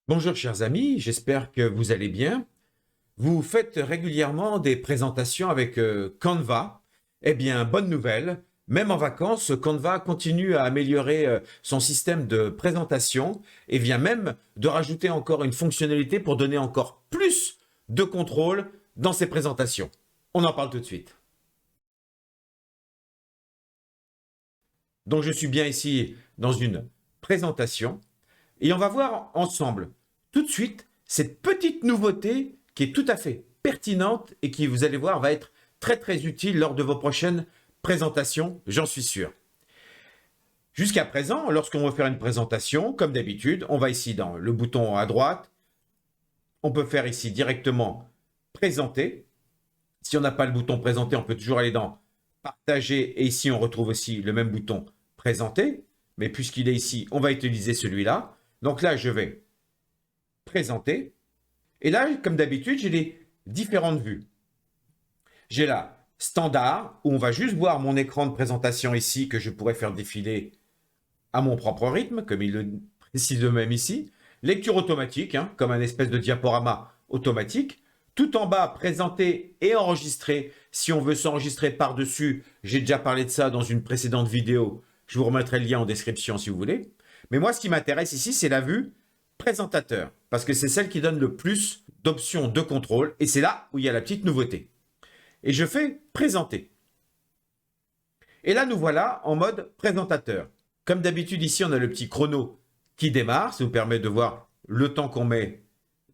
Bonjour chers amis, j'espère que vous allez bien. Vous faites régulièrement des présentations avec Canva. Eh bien, bonne nouvelle, même en vacances, Canva continue à améliorer son système de présentation et vient même de rajouter encore une fonctionnalité pour donner encore plus de contrôle dans ses présentations. On en parle tout de suite. Donc je suis bien ici dans une présentation et on va voir ensemble tout de suite cette petite nouveauté qui est tout à fait pertinente et qui, vous allez voir, va être très utile lors de vos prochaines présentations, j'en suis sûr. Jusqu'à présent, lorsqu'on veut faire une présentation, comme d'habitude, on va ici dans le bouton à droite. On peut faire ici directement présenter. Si on n'a pas le bouton présenter, on peut toujours aller dans partager et ici on retrouve aussi le même bouton présenter. Mais puisqu'il est ici, on va utiliser celui-là. Donc là, je vais présenter. Et là, comme d'habitude, j'ai les différentes vues. J'ai la standard, où on va juste voir mon écran de présentation ici, que je pourrais faire défiler à mon propre rythme, comme il le précise eux-mêmes ici. Lecture automatique, comme un espèce de diaporama automatique. Tout en bas, présenter et enregistrer. Si on veut s'enregistrer par-dessus, j'ai déjà parlé de ça dans une précédente vidéo. Je vous remettrai le lien en description si vous voulez. Mais moi, ce qui m'intéresse ici, c'est la vue présentateur, parce que c'est celle qui donne le plus d'options de contrôle, et c'est là où il y a la petite nouveauté. Et je fais présenter. Et là, nous voilà en mode présentateur. Comme d'habitude, ici, on a le petit chrono qui démarre, ça vous permet de voir le temps qu'on met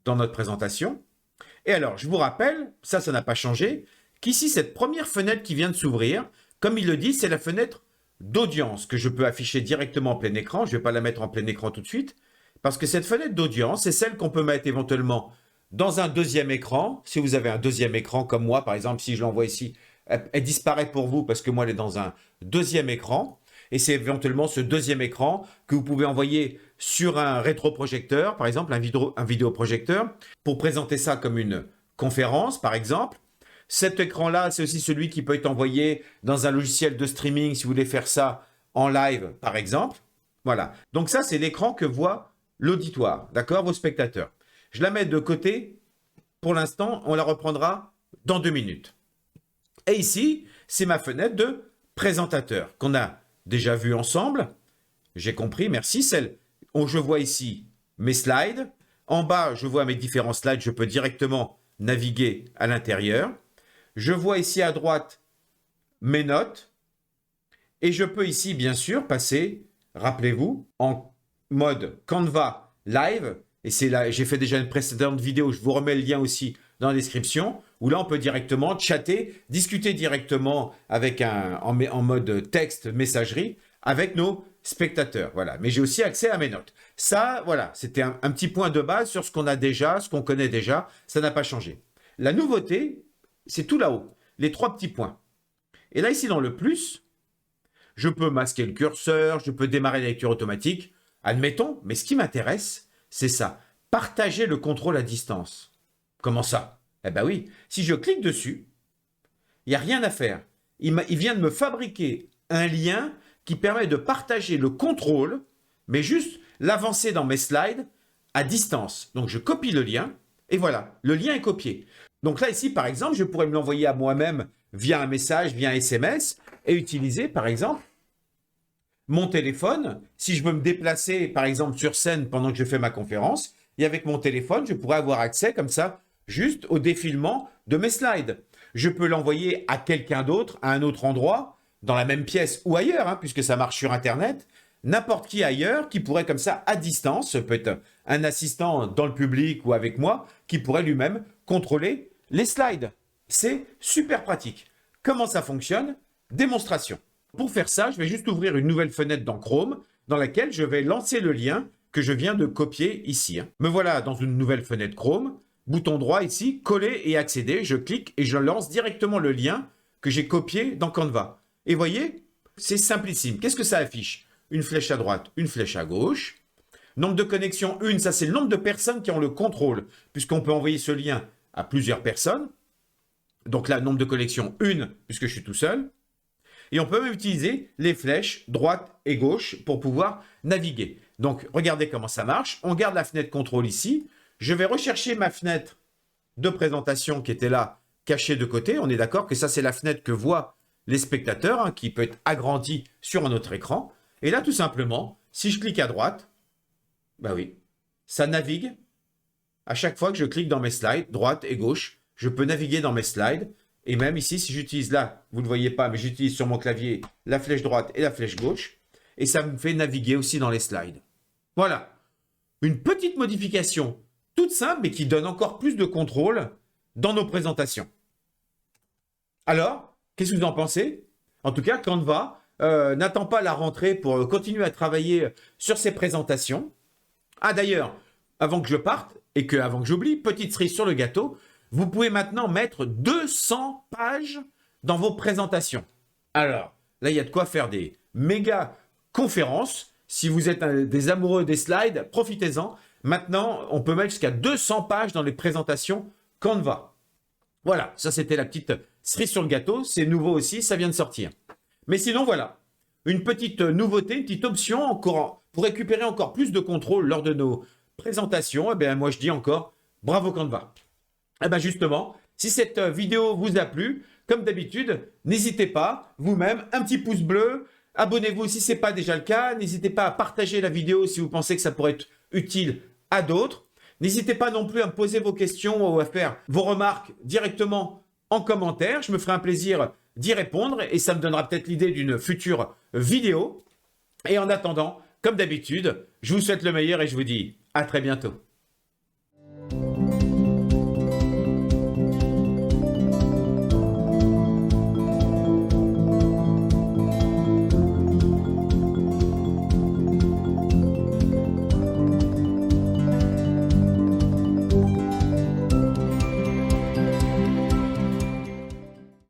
dans notre présentation. Et alors, je vous rappelle, ça n'a pas changé, qu'ici, cette première fenêtre qui vient de s'ouvrir, comme il le dit, c'est la fenêtre d'audience que je peux afficher directement en plein écran. Je ne vais pas la mettre en plein écran tout de suite, parce que cette fenêtre d'audience, c'est celle qu'on peut mettre éventuellement dans un deuxième écran. Si vous avez un deuxième écran comme moi, par exemple, si je l'envoie ici, elle disparaît pour vous parce que moi, elle est dans un deuxième écran. Et c'est éventuellement ce deuxième écran que vous pouvez envoyer sur un rétroprojecteur, par exemple, un vidéoprojecteur, pour présenter ça comme une conférence, par exemple. Cet écran-là, c'est aussi celui qui peut être envoyé dans un logiciel de streaming si vous voulez faire ça en live, par exemple. Voilà. Donc ça, c'est l'écran que voit l'auditoire, d'accord, vos spectateurs. Je la mets de côté. Pour l'instant, on la reprendra dans 2 minutes. Et ici, c'est ma fenêtre de présentateur qu'on a déjà vue ensemble. J'ai compris, merci. Celle où je vois ici mes slides. En bas, je vois mes différents slides. Je peux directement naviguer à l'intérieur. Je vois ici à droite mes notes. Et je peux ici, bien sûr, passer, rappelez-vous, en mode Canva Live. Et c'est là, j'ai fait déjà une précédente vidéo, je vous remets le lien aussi dans la description, où là on peut directement chatter, discuter directement avec en mode texte, messagerie, avec nos spectateurs. Voilà. Mais j'ai aussi accès à mes notes. Ça, voilà, c'était un petit point de base sur ce qu'on a déjà, ce qu'on connaît déjà. Ça n'a pas changé. La nouveauté, c'est tout là-haut, les 3 petits points. Et là, ici, dans le plus, je peux masquer le curseur, je peux démarrer la lecture automatique, admettons, mais ce qui m'intéresse, c'est ça, partager le contrôle à distance. Comment ça? Eh bien oui, si je clique dessus, il n'y a rien à faire. Il vient de me fabriquer un lien qui permet de partager le contrôle, mais juste l'avancer dans mes slides à distance. Donc je copie le lien, et voilà, le lien est copié. Donc là, ici, par exemple, je pourrais me l'envoyer à moi-même via un message, via un SMS, et utiliser, par exemple, mon téléphone. Si je veux me déplacer, par exemple, sur scène pendant que je fais ma conférence, et avec mon téléphone, je pourrais avoir accès comme ça, juste au défilement de mes slides. Je peux l'envoyer à quelqu'un d'autre, à un autre endroit, dans la même pièce ou ailleurs, puisque ça marche sur Internet, n'importe qui ailleurs qui pourrait comme ça, à distance, ça peut être un assistant dans le public ou avec moi, qui pourrait lui-même contrôler les slides. C'est super pratique. Comment ça fonctionne? Démonstration. Pour faire ça, je vais juste ouvrir une nouvelle fenêtre dans Chrome, dans laquelle je vais lancer le lien que je viens de copier ici. Me voilà dans une nouvelle fenêtre Chrome, bouton droit ici, coller et accéder, je clique et je lance directement le lien que j'ai copié dans Canva. Et voyez, c'est simplissime. Qu'est-ce que ça affiche? Une flèche à droite, une flèche à gauche. Nombre de connexions, 1, ça c'est le nombre de personnes qui ont le contrôle, puisqu'on peut envoyer ce lien à plusieurs personnes. Donc là, nombre de connexions, 1, puisque je suis tout seul. Et on peut même utiliser les flèches droite et gauche pour pouvoir naviguer. Donc, regardez comment ça marche. On garde la fenêtre contrôle ici. Je vais rechercher ma fenêtre de présentation qui était là, cachée de côté. On est d'accord que ça, c'est la fenêtre que voient les spectateurs, hein, qui peut être agrandie sur un autre écran. Et là, tout simplement, si je clique à droite, bah oui, ça navigue. À chaque fois que je clique dans mes slides, droite et gauche, je peux naviguer dans mes slides. Et même ici, si j'utilise là, vous ne le voyez pas, mais j'utilise sur mon clavier la flèche droite et la flèche gauche. Et ça me fait naviguer aussi dans les slides. Voilà. Une petite modification toute simple, mais qui donne encore plus de contrôle dans nos présentations. Alors, qu'est-ce que vous en pensez? En tout cas, Canva n'attend pas la rentrée pour continuer à travailler sur ses présentations. Ah d'ailleurs, avant que je parte et avant que j'oublie, petite cerise sur le gâteau, vous pouvez maintenant mettre 200 pages dans vos présentations. Alors, là, il y a de quoi faire des méga conférences. Si vous êtes des amoureux des slides, profitez-en. Maintenant, on peut mettre jusqu'à 200 pages dans les présentations Canva. Voilà, ça c'était la petite cerise sur le gâteau. C'est nouveau aussi, ça vient de sortir. Mais sinon, voilà, une petite nouveauté, une petite option encore pour récupérer encore plus de contrôle lors de nos présentations. Eh bien, moi, je dis encore bravo Canva. Eh bien, justement, si cette vidéo vous a plu, comme d'habitude, n'hésitez pas, vous-même, un petit pouce bleu, abonnez-vous si ce n'est pas déjà le cas, n'hésitez pas à partager la vidéo si vous pensez que ça pourrait être utile à d'autres. N'hésitez pas non plus à me poser vos questions ou à faire vos remarques directement en commentaire. Je me ferai un plaisir d'y répondre et ça me donnera peut-être l'idée d'une future vidéo. Et en attendant, comme d'habitude, je vous souhaite le meilleur et je vous dis à très bientôt.